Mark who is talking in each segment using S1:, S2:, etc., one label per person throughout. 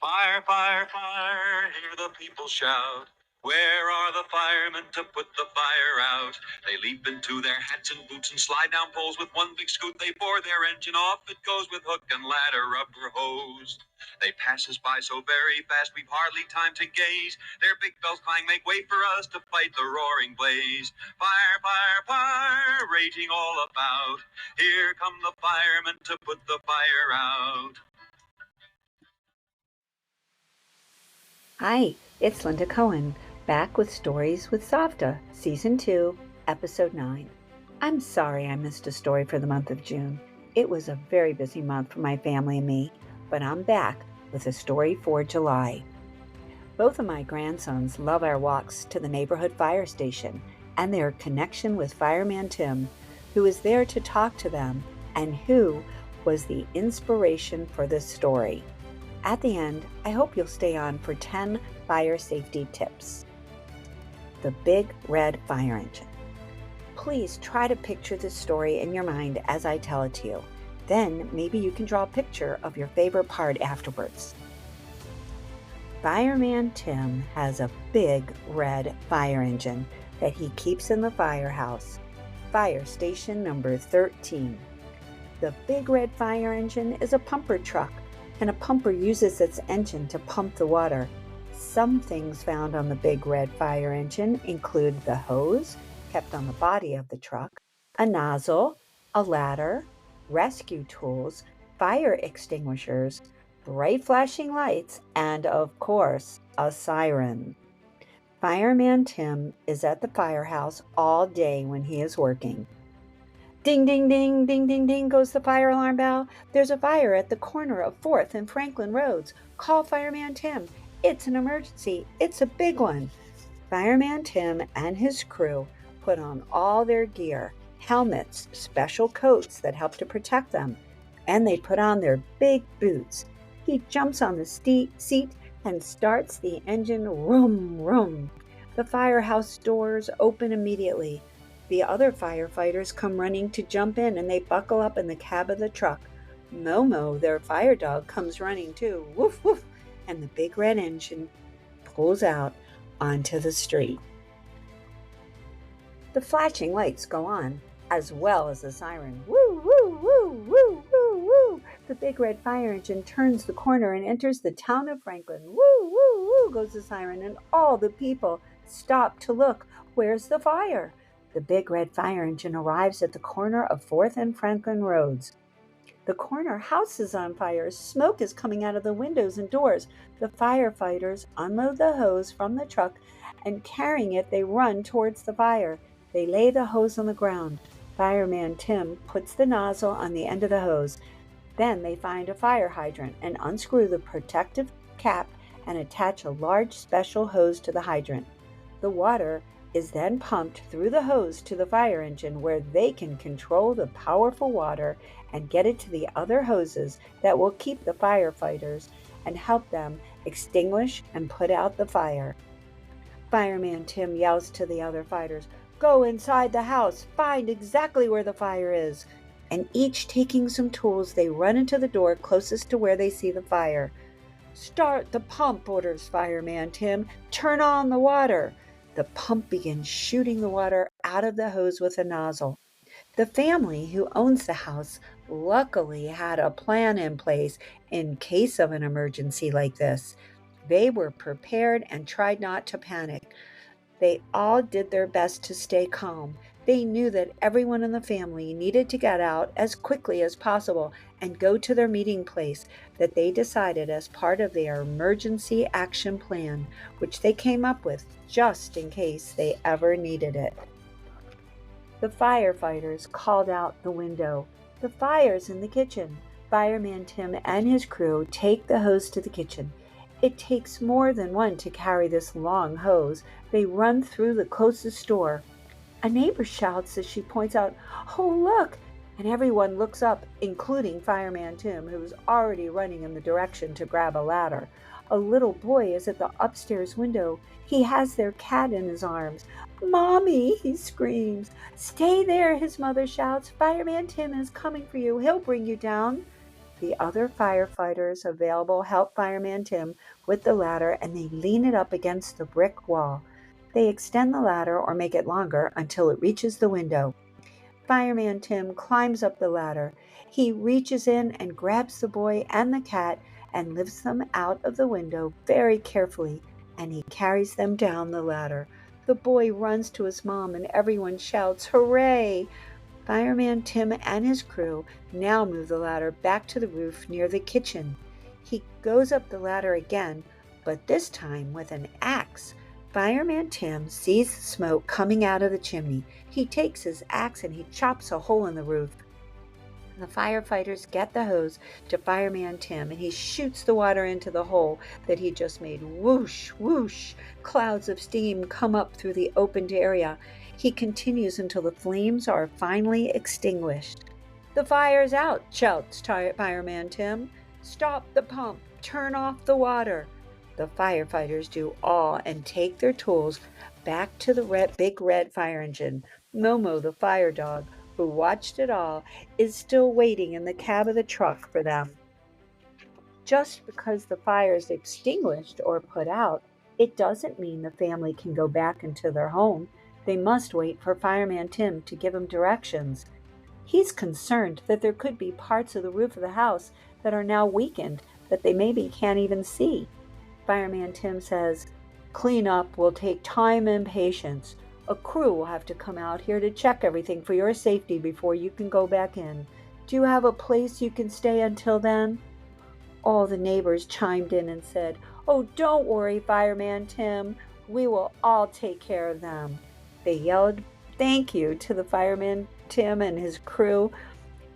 S1: Fire, fire, fire, hear the people shout. Where are the firemen to put the fire out? They leap into their hats and boots and slide down poles with one big scoot. They bore their engine off, it goes with hook and ladder, rubber hose. They pass us by so very fast we've hardly time to gaze. Their big bells clang, make way for us to fight the roaring blaze. Fire, fire, fire, raging all about. Here come the firemen to put the fire out.
S2: Hi, it's Linda Cohen, back with Stories with Savta, Season 2, Episode 9. I'm sorry I missed a story for the month of June. It was a very busy month for my family and me, but I'm back with a story for July. Both of my grandsons love our walks to the neighborhood fire station and their connection with Fireman Tim, who is there to talk to them and who was the inspiration for this story. At the end, I hope you'll stay on for 10 fire safety tips. The Big Red Fire Engine. Please try to picture this story in your mind as I tell it to you. Then maybe you can draw a picture of your favorite part afterwards. Fireman Tim has a big red fire engine that he keeps in the firehouse, fire station number 13. The big red fire engine is a pumper truck, and a pumper uses its engine to pump the water. Some things found on the big red fire engine include the hose kept on the body of the truck, a nozzle, a ladder, rescue tools, fire extinguishers, bright flashing lights, and of course, a siren. Fireman Tim is at the firehouse all day when he is working. Ding, ding, ding, ding, ding, ding goes the fire alarm bell. There's a fire at the corner of 4th and Franklin Roads. Call Fireman Tim. It's an emergency. It's a big one. Fireman Tim and his crew put on all their gear, helmets, special coats that help to protect them, and they put on their big boots. He jumps on the seat and starts the engine. Vroom, vroom. The firehouse doors open immediately. The other firefighters come running to jump in, and they buckle up in the cab of the truck. Momo, their fire dog, comes running too. Woof, woof, and the big red engine pulls out onto the street. The flashing lights go on, as well as the siren. Woo, woo, woo, woo, woo, woo. The big red fire engine turns the corner and enters the town of Franklin. Woo, woo, woo goes the siren, and all the people stop to look. Where's the fire? The big red fire engine arrives at the corner of 4th and Franklin Roads. The corner house is on fire. Smoke is coming out of the windows and doors. The firefighters unload the hose from the truck, and carrying it, they run towards the fire. They lay the hose on the ground. Fireman Tim puts the nozzle on the end of the hose. Then they find a fire hydrant and unscrew the protective cap and attach a large special hose to the hydrant. The water is then pumped through the hose to the fire engine, where they can control the powerful water and get it to the other hoses that will keep the firefighters and help them extinguish and put out the fire. Fireman Tim yells to the other fighters, "Go inside the house, find exactly where the fire is." And each taking some tools, they run into the door closest to where they see the fire. "Start the pump," orders Fireman Tim. "Turn on the water." The pump begins shooting the water out of the hose with a nozzle. The family who owns the house luckily had a plan in place in case of an emergency like this. They were prepared and tried not to panic. They all did their best to stay calm. They knew that everyone in the family needed to get out as quickly as possible and go to their meeting place that they decided as part of their emergency action plan, which they came up with just in case they ever needed it. The firefighters called out the window. "The fire's in the kitchen." Fireman Tim and his crew take the hose to the kitchen. It takes more than one to carry this long hose. They run through the closest door. A neighbor shouts as she points out, "Oh, look!" And everyone looks up, including Fireman Tim, who is already running in the direction to grab a ladder. A little boy is at the upstairs window. He has their cat in his arms. "Mommy," he screams. "Stay there," his mother shouts. "Fireman Tim is coming for you. He'll bring you down." The other firefighters available help Fireman Tim with the ladder and they lean it up against the brick wall. They extend the ladder or make it longer until it reaches the window. Fireman Tim climbs up the ladder. He reaches in and grabs the boy and the cat and lifts them out of the window very carefully, and he carries them down the ladder. The boy runs to his mom and everyone shouts, "Hooray!" Fireman Tim and his crew now move the ladder back to the roof near the kitchen. He goes up the ladder again, but this time with an axe. Fireman Tim sees the smoke coming out of the chimney. He takes his axe and he chops a hole in the roof. The firefighters get the hose to Fireman Tim and he shoots the water into the hole that he just made. Whoosh, whoosh! Clouds of steam come up through the opened area. He continues until the flames are finally extinguished. "The fire's out," shouts Fireman Tim. "Stop the pump! Turn off the water!" The firefighters do all and take their tools back to the big red fire engine. Momo, the fire dog, who watched it all, is still waiting in the cab of the truck for them. Just because the fire is extinguished or put out, it doesn't mean the family can go back into their home. They must wait for Fireman Tim to give them directions. He's concerned that there could be parts of the roof of the house that are now weakened that they maybe can't even see. Fireman Tim says, "Cleanup will take time and patience. A crew will have to come out here to check everything for your safety before you can go back in. Do you have a place you can stay until then?" All the neighbors chimed in and said, "Oh, don't worry, Fireman Tim. We will all take care of them." They yelled thank you to the Fireman Tim and his crew,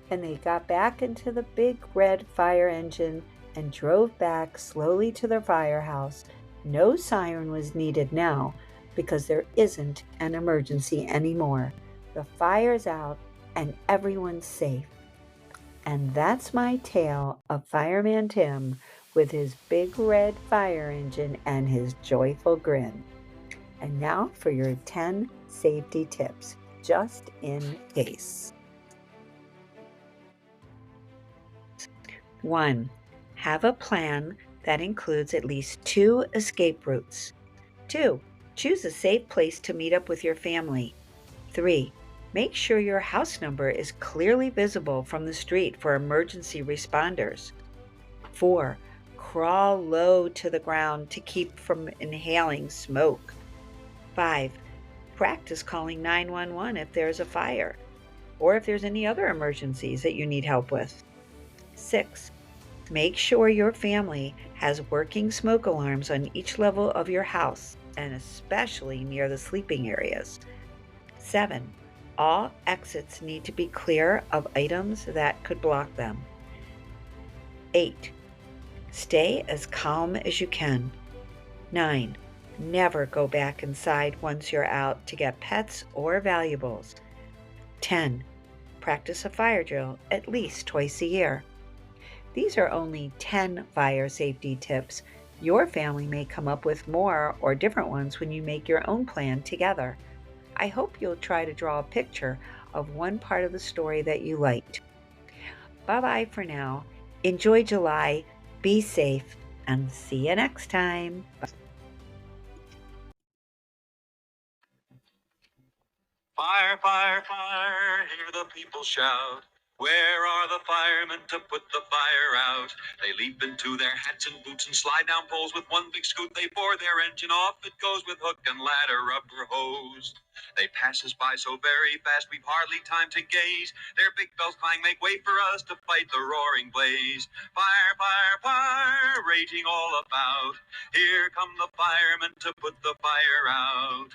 S2: and they got back into the big red fire engine and drove back slowly to their firehouse. No siren was needed now because there isn't an emergency anymore. The fire's out and everyone's safe. And that's my tale of Fireman Tim with his big red fire engine and his joyful grin. And now for your 10 safety tips, just in case. 1. Have a plan that includes at least 2 escape routes. 2. Choose a safe place to meet up with your family. 3. Make sure your house number is clearly visible from the street for emergency responders. 4. Crawl low to the ground to keep from inhaling smoke. 5. Practice calling 911 if there's a fire or if there's any other emergencies that you need help with. 6. Make sure your family has working smoke alarms on each level of your house and especially near the sleeping areas. 7. All exits need to be clear of items that could block them. 8. Stay as calm as you can. 9. Never go back inside once you're out to get pets or valuables. 10. Practice a fire drill at least twice a year. These are only 10 fire safety tips. Your family may come up with more or different ones when you make your own plan together. I hope you'll try to draw a picture of one part of the story that you liked. Bye-bye for now. Enjoy July, be safe, and see you next time. Bye.
S1: Fire, fire, fire, hear the people shout. Where are the firemen to put the fire out? They leap into their hats and boots and slide down poles with one big scoot. They bore their engine off. It goes with hook and ladder, rubber hose. They pass us by so very fast we've hardly time to gaze. Their big bells clang, make way for us to fight the roaring blaze. Fire, fire, fire, raging all about. Here come the firemen to put the fire out.